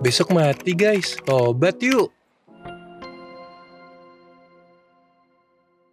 Besok mati guys, tobat yuk.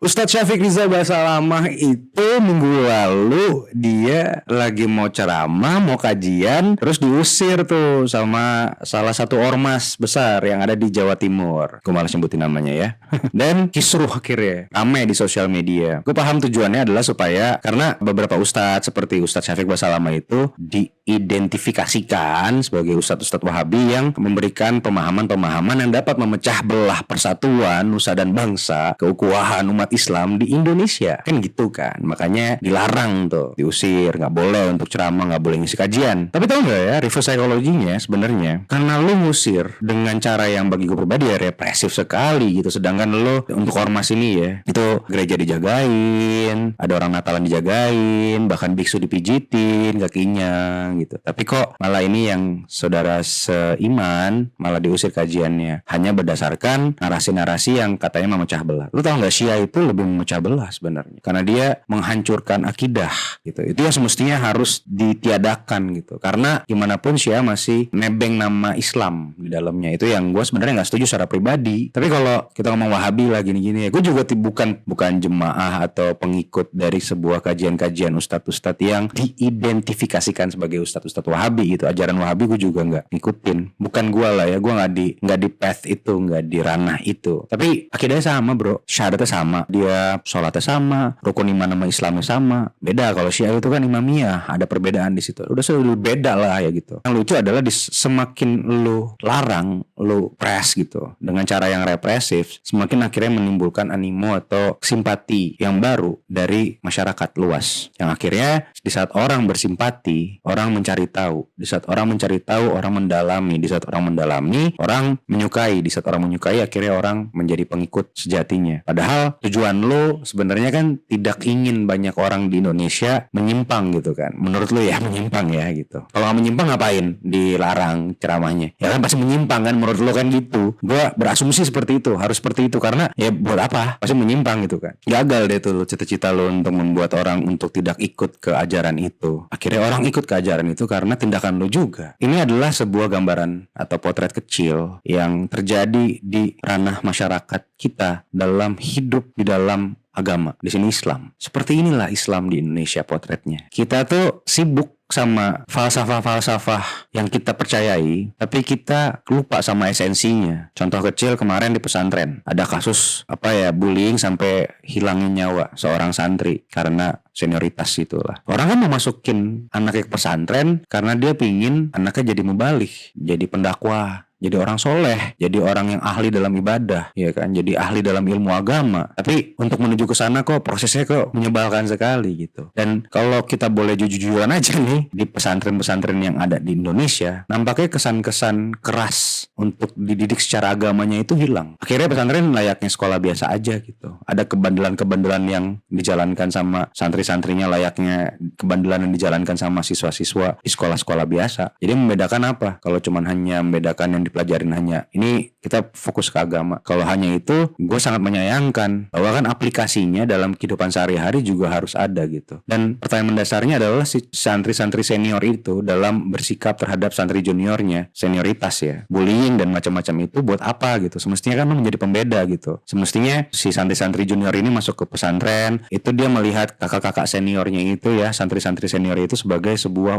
Ustadz Syafiq Rizal Basalamah itu minggu lalu dia lagi mau ceramah, mau kajian, terus diusir tuh sama salah satu ormas besar yang ada di Jawa Timur. Gue malah sebutin namanya ya. Dan kisruh akhirnya rame di sosial media. Gue paham tujuannya adalah supaya, karena beberapa ustadz seperti Ustadz Syafiq Basalamah itu diidentifikasikan sebagai ustadz-ustadz Wahabi yang memberikan pemahaman-pemahaman yang dapat memecah belah persatuan nusa dan bangsa, keukuhan umat Islam di Indonesia, kan gitu kan. Makanya dilarang tuh, diusir, nggak boleh untuk ceramah, nggak boleh ngisi kajian. Tapi tau nggak ya, reverse psikologinya sebenarnya, karena lu ngusir dengan cara yang bagi gue pribadi ya represif sekali gitu. Sedangkan lu untuk ormas ini ya, itu gereja dijagain, ada orang Natalan dijagain, bahkan biksu dipijitin kakinya gitu. Tapi kok malah ini yang saudara seiman malah diusir kajiannya hanya berdasarkan narasi-narasi yang katanya memecah belah. Lu tau nggak, Syiah itu lebih memecah belah sebenarnya, karena dia menghancurkan akidah gitu. Itu yang semestinya harus ditiadakan gitu, karena gimana pun Syiah masih nebeng nama Islam di dalamnya. Itu yang gue sebenarnya nggak setuju secara pribadi. Tapi kalau kita ngomong Wahabi lah gini-gini ya, gue juga bukan jemaah atau pengikut dari sebuah kajian-kajian ustadz-ustadz yang diidentifikasikan sebagai ustadz-ustadz Wahabi gitu. Ajaran Wahabi gue juga nggak ngikutin. Bukan gue lah ya, gue nggak di path itu, nggak di ranah itu. Tapi akidahnya sama bro, syahadatnya sama, dia sholatnya sama, rukun iman sama Islamnya sama. Beda kalau Syiah itu kan imamiyah, ada perbedaan di situ. Udah selalu beda lah ya gitu. Yang lucu adalah semakin lu larang, lu press gitu dengan cara yang represif, semakin akhirnya menimbulkan animo atau simpati yang baru dari masyarakat luas. Yang akhirnya di saat orang bersimpati, orang mencari tahu. Di saat orang mencari tahu, orang mendalami. Di saat orang mendalami, orang menyukai. Di saat orang menyukai, akhirnya orang menjadi pengikut sejatinya. Padahal tujuan lo sebenarnya kan tidak ingin banyak orang di Indonesia menyimpang gitu kan. Menurut lo ya menyimpang ya gitu. Kalau nggak menyimpang ngapain dilarang ceramahnya? Ya kan pasti menyimpang kan, menurut lo kan gitu. Gue berasumsi seperti itu, harus seperti itu, karena ya buat apa? Pasti menyimpang gitu kan. Gagal deh tuh cita-cita lo untuk membuat orang untuk tidak ikut ke ajaran itu. Akhirnya orang ikut ke ajaran itu karena tindakan lo juga. Ini adalah sebuah gambaran atau potret kecil yang terjadi di ranah masyarakat kita dalam hidup di dalam agama. Di sini Islam. Seperti inilah Islam di Indonesia potretnya. Kita tuh sibuk sama falsafah-falsafah yang kita percayai, tapi kita lupa sama esensinya. Contoh kecil kemarin di pesantren, ada kasus bullying sampai hilangin nyawa seorang santri karena senioritas itulah. Orang kan mau masukin anaknya ke pesantren karena dia pingin anaknya jadi mubalik, jadi pendakwah, jadi orang soleh, jadi orang yang ahli dalam ibadah, ya kan, jadi ahli dalam ilmu agama. Tapi untuk menuju ke sana kok prosesnya kok menyebalkan sekali gitu. Dan kalau kita boleh jujur-jujuran aja nih, di pesantren-pesantren yang ada di Indonesia, nampaknya kesan-kesan keras untuk dididik secara agamanya itu hilang. Akhirnya pesantren layaknya sekolah biasa aja gitu. Ada kebandelan-kebandelan yang dijalankan sama santri-santrinya, layaknya kebandelan yang dijalankan sama siswa-siswa di sekolah-sekolah biasa. Jadi membedakan apa? Kalau cuman hanya membedakan yang dipelajarin hanya ini, kita fokus ke agama. Kalau hanya itu, gue sangat menyayangkan bahwa kan aplikasinya dalam kehidupan sehari-hari juga harus ada gitu. Dan pertanyaan mendasarnya adalah si santri-santri senior itu dalam bersikap terhadap santri juniornya, senioritas ya, bullying dan macam-macam itu buat apa gitu. Semestinya kan menjadi pembeda gitu. Semestinya si santri-santri junior ini masuk ke pesantren, itu dia melihat kakak-kakak seniornya itu ya, santri-santri senior itu sebagai sebuah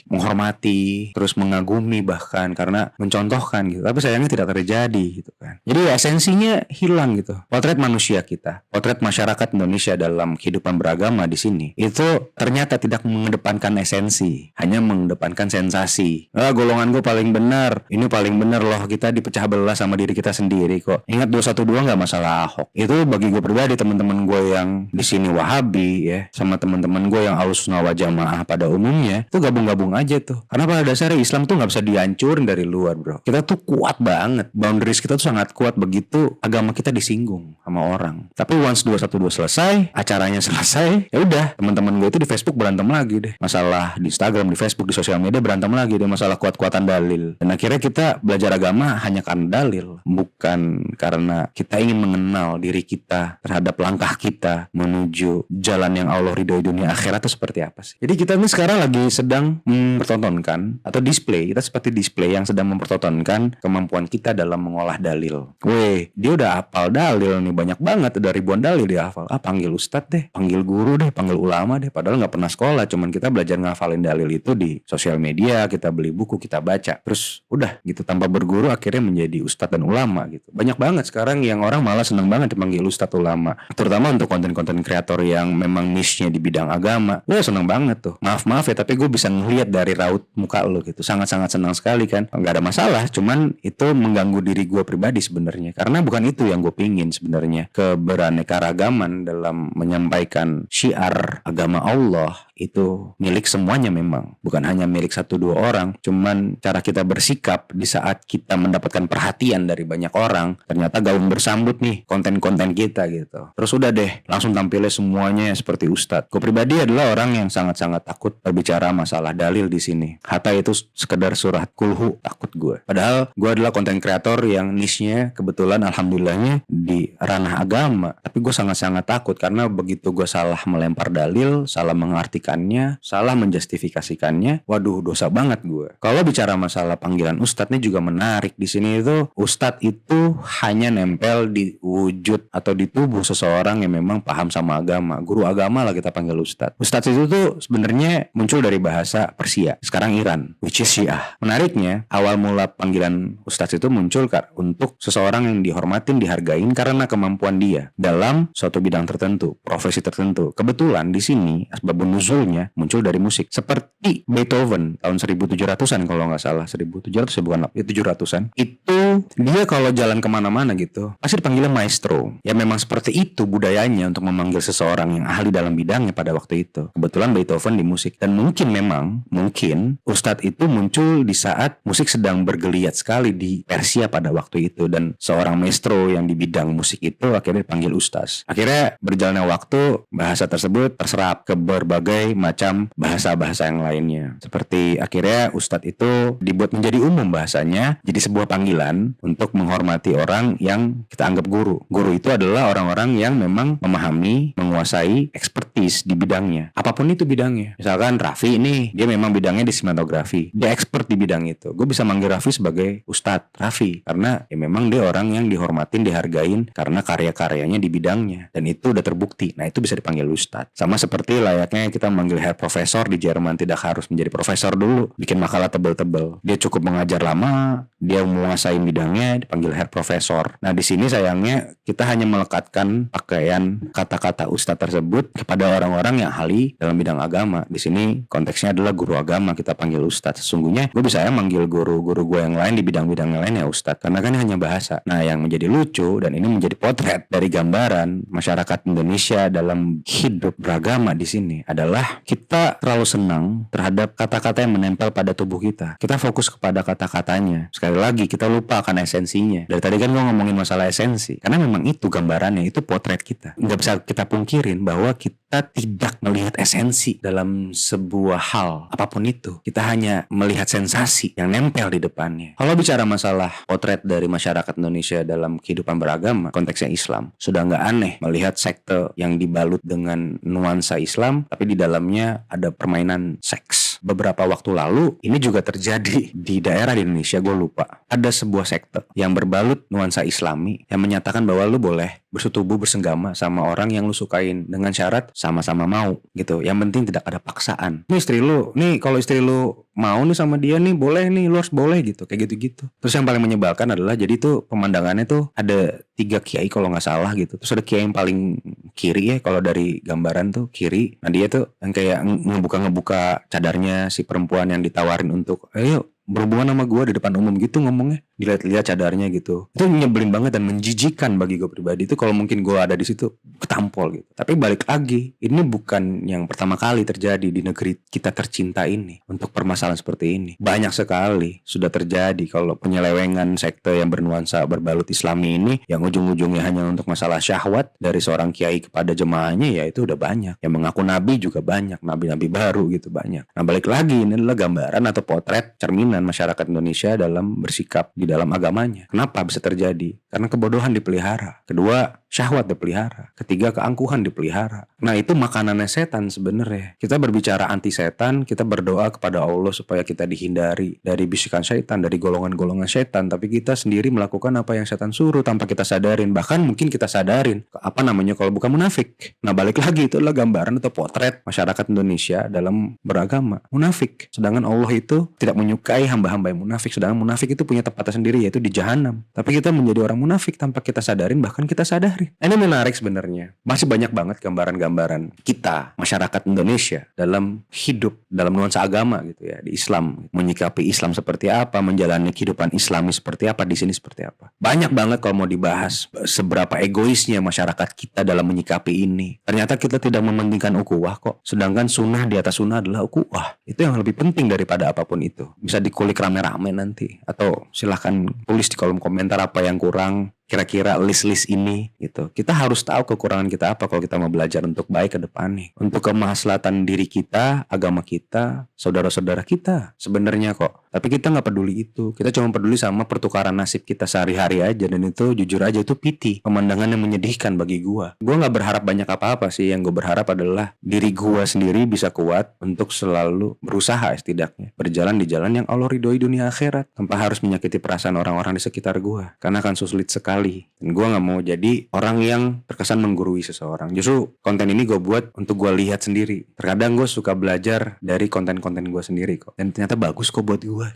menghormati, terus mengagumi bahkan, karena mencontohkan gitu. Tapi sayangnya tidak terjadi gitu kan. Jadi esensinya hilang gitu. Potret manusia kita, potret masyarakat Indonesia dalam kehidupan beragama di sini itu ternyata tidak mengedepankan esensi, hanya mengedepankan sensasi. Golongan gue paling benar, ini paling benar loh, kita dipecah belah sama diri kita sendiri kok. Ingat 212 nggak masalah Ahok. Itu bagi gue pribadi, teman-teman gue yang di sini Wahabi ya, sama teman-teman gue yang Ahlussunnah wal Jamaah pada umumnya, itu gabung-gabung aja tuh. Karena pada dasarnya Islam tuh nggak bisa dihancurin dari luar bro. Kita kita tuh kuat banget. Boundaries kita tuh sangat kuat begitu agama kita disinggung sama orang. Tapi once 212 selesai, acaranya selesai, ya udah, teman-teman gue itu di Facebook berantem lagi deh. Masalah di Instagram, di Facebook, di sosial media berantem lagi deh masalah kuat-kuatan dalil. Dan akhirnya kita belajar agama hanya karena dalil, bukan karena kita ingin mengenal diri kita terhadap langkah kita menuju jalan yang Allah ridhoi dunia akhirat itu seperti apa sih. Jadi kita ini sekarang lagi sedang mempertontonkan atau display, kita seperti display yang sedang mempertontonkan kemampuan kita dalam mengolah dalil. Weh, dia udah hafal dalil nih, banyak banget, udah ribuan dalil dia hafal. Panggil ustadz deh, panggil guru deh, panggil ulama deh. Padahal nggak pernah sekolah, cuman kita belajar ngafalin dalil itu di sosial media, kita beli buku, kita baca. Terus udah gitu, tanpa berguru akhirnya menjadi ustadz dan ulama gitu. Banyak banget sekarang yang orang malah seneng banget dipanggil ustadz ulama. Terutama untuk konten-konten kreator yang memang niche-nya di bidang agama. Gue seneng banget tuh. Maaf ya, tapi gue bisa ngeliat dari raut muka lo gitu. Sangat-sangat senang sekali kan. Gak ada masalah, cuman itu mengganggu diri gue pribadi sebenarnya. Karena bukan itu yang gue pingin sebenarnya. Keberaneka-ragaman dalam menyampaikan syiar agama Allah itu milik semuanya memang, bukan hanya milik 1-2 orang. Cuman cara kita bersikap di saat kita mendapatkan perhatian dari banyak orang, ternyata gaung bersambut nih konten-konten kita gitu. Terus udah deh, langsung tampilnya semuanya seperti ustadz. Gue pribadi adalah orang yang sangat-sangat takut berbicara masalah dalil di sini. Hatta itu sekedar surat kulhu, takut gue. Padahal gue adalah konten kreator yang niche-nya kebetulan alhamdulillahnya di ranah agama. Tapi gue sangat-sangat takut karena begitu gue salah melempar dalil, salah mengartikan, salah menjustifikasikannya, waduh dosa banget gue. Kalau bicara masalah panggilan ustadz ini juga menarik. Di sini itu ustadz itu hanya nempel di wujud atau di tubuh seseorang yang memang paham sama agama. Guru agama lah kita panggil ustadz. Ustadz itu tuh sebenarnya muncul dari bahasa Persia, sekarang Iran, which is Syiah. Menariknya, awal mula panggilan ustadz itu muncul untuk seseorang yang dihormatin, dihargain karena kemampuan dia dalam suatu bidang tertentu, profesi tertentu. Kebetulan di sini asbabun nuzul muncul dari musik. Seperti Beethoven tahun 1700-an kalau nggak salah. 1700 ya, bukan 700-an. Itu dia kalau jalan kemana-mana gitu pasti dipanggilnya maestro. Ya memang seperti itu budayanya untuk memanggil seseorang yang ahli dalam bidangnya pada waktu itu. Kebetulan Beethoven di musik. Dan mungkin ustadz itu muncul di saat musik sedang bergeliat sekali di Persia pada waktu itu. Dan seorang maestro yang di bidang musik itu akhirnya dipanggil ustadz. Akhirnya berjalannya waktu, bahasa tersebut terserap ke berbagai macam bahasa-bahasa yang lainnya. Seperti akhirnya ustadz itu dibuat menjadi umum bahasanya, jadi sebuah panggilan untuk menghormati orang yang kita anggap guru. Guru itu adalah orang-orang yang memang memahami, menguasai expertise di bidangnya. Apapun itu bidangnya. Misalkan Raffi nih, dia memang bidangnya di sinematografi. Dia expert di bidang itu. Gue bisa manggil Raffi sebagai Ustadz Raffi karena ya memang dia orang yang dihormatin, dihargain karena karya-karyanya di bidangnya. Dan itu udah terbukti. Nah, itu bisa dipanggil Ustadz. Sama seperti layaknya kita manggil Herr Profesor di Jerman, tidak harus menjadi profesor dulu, bikin makalah tebel-tebel. Dia cukup mengajar lama, dia menguasai bidangnya, dipanggil Herr Profesor. Nah, di sini sayangnya kita hanya melekatkan pakaian kata-kata ustadz tersebut kepada orang-orang yang ahli dalam bidang agama. Di sini konteksnya adalah guru agama, kita panggil ustadz. Sesungguhnya gue bisa ya manggil guru-guru gue yang lain di bidang-bidang yang lain ya ustadz, karena kan ini hanya bahasa. Nah, yang menjadi lucu dan ini menjadi potret dari gambaran masyarakat Indonesia dalam hidup beragama di sini adalah kita terlalu senang terhadap kata-kata yang menempel pada tubuh kita. Kita fokus kepada kata-katanya. Sekali lagi kita lupa akan esensinya. Dari tadi kan gue ngomongin masalah esensi, karena memang itu gambarannya, itu potret kita. Nggak bisa kita pungkirin bahwa kita tidak melihat esensi dalam sebuah hal apapun itu. Kita hanya melihat sensasi yang nempel di depannya. Kalau bicara masalah potret dari masyarakat Indonesia dalam kehidupan beragama, konteksnya Islam, sudah nggak aneh melihat sekte yang dibalut dengan nuansa Islam tapi di dalamnya ada permainan seks. Beberapa waktu lalu ini juga terjadi di daerah di Indonesia, gue lupa. Ada sebuah sekte yang berbalut nuansa Islami yang menyatakan bahwa lu boleh bersetubuh bersenggama sama orang yang lu sukain dengan syarat sama-sama mau gitu. Yang penting tidak ada paksaan. Nih istri lu, nih kalau istri lu mau nih sama dia nih boleh nih, lu harus boleh gitu, kayak gitu-gitu. Terus yang paling menyebalkan adalah jadi tuh pemandangannya tuh ada 3 kiai kalau nggak salah gitu. Terus ada kiai yang paling kiri ya, kalau dari gambaran tuh kiri. Nah dia tuh yang kayak ngebuka cadarnya si perempuan yang ditawarin untuk ayo berhubungan sama gue di depan umum gitu ngomongnya. dilihat-lihat cadarnya gitu. Itu nyebelin banget dan menjijikan bagi gue pribadi. Itu kalau mungkin gue ada di situ ketampol gitu. Tapi balik lagi, ini bukan yang pertama kali terjadi di negeri kita tercinta ini untuk permasalahan seperti ini. Banyak sekali sudah terjadi kalau penyelewengan sekte yang bernuansa berbalut Islami ini yang ujung-ujungnya hanya untuk masalah syahwat dari seorang kiai kepada jemaahnya, ya itu udah banyak. Yang mengaku nabi juga banyak, nabi-nabi baru gitu banyak. Nah balik lagi, ini adalah gambaran atau potret cerminan masyarakat Indonesia dalam bersikap di dalam agamanya. Kenapa bisa terjadi? Karena kebodohan dipelihara. Kedua, syahwat dipelihara. Ketiga, keangkuhan dipelihara. Nah itu makanannya setan sebenarnya. Kita berbicara anti setan, kita berdoa kepada Allah supaya kita dihindari dari bisikan setan, dari golongan-golongan setan. Tapi kita sendiri melakukan apa yang setan suruh tanpa kita sadarin. Bahkan mungkin kita sadarin. Apa namanya kalau bukan munafik? Nah balik lagi, itu adalah gambaran atau potret masyarakat Indonesia dalam beragama. Munafik. Sedangkan Allah itu tidak menyukai hamba-hamba yang munafik. Sedangkan munafik itu punya tempatnya sendiri, yaitu di jahanam. Tapi kita menjadi orang munafik tanpa kita sadarin, bahkan kita sadari. Ini menarik sebenarnya. Masih banyak banget gambaran-gambaran kita, masyarakat Indonesia, dalam hidup, dalam nuansa agama gitu ya, di Islam. Menyikapi Islam seperti apa, menjalani kehidupan Islami seperti apa, di sini seperti apa. Banyak banget kalau mau dibahas seberapa egoisnya masyarakat kita dalam menyikapi ini. Ternyata kita tidak mementingkan ukhuwah kok. Sedangkan sunnah di atas sunnah adalah ukhuwah. Itu yang lebih penting daripada apapun itu. Bisa dikulik rame-rame nanti. Atau silahkan tulis di kolom komentar apa yang kurang. Kira-kira list-list ini gitu. Kita harus tahu kekurangan kita apa kalau kita mau belajar untuk baik ke depan nih. Untuk kemaslahatan diri kita, agama kita, saudara-saudara kita sebenarnya kok. Tapi kita gak peduli itu. Kita cuma peduli sama pertukaran nasib kita sehari-hari aja. Dan itu jujur aja itu pity. Pemandangan yang menyedihkan bagi gua. Gua gak berharap banyak apa-apa sih. Yang gue berharap adalah diri gua sendiri bisa kuat untuk selalu berusaha setidaknya berjalan di jalan yang Allah ridhoi dunia akhirat tanpa harus menyakiti perasaan orang-orang di sekitar gua. Karena akan sulit sekali. Dan gue gak mau jadi orang yang terkesan menggurui seseorang. Justru konten ini gue buat untuk gue lihat sendiri. Terkadang gue suka belajar dari konten-konten gue sendiri kok. Dan ternyata bagus kok buat gue.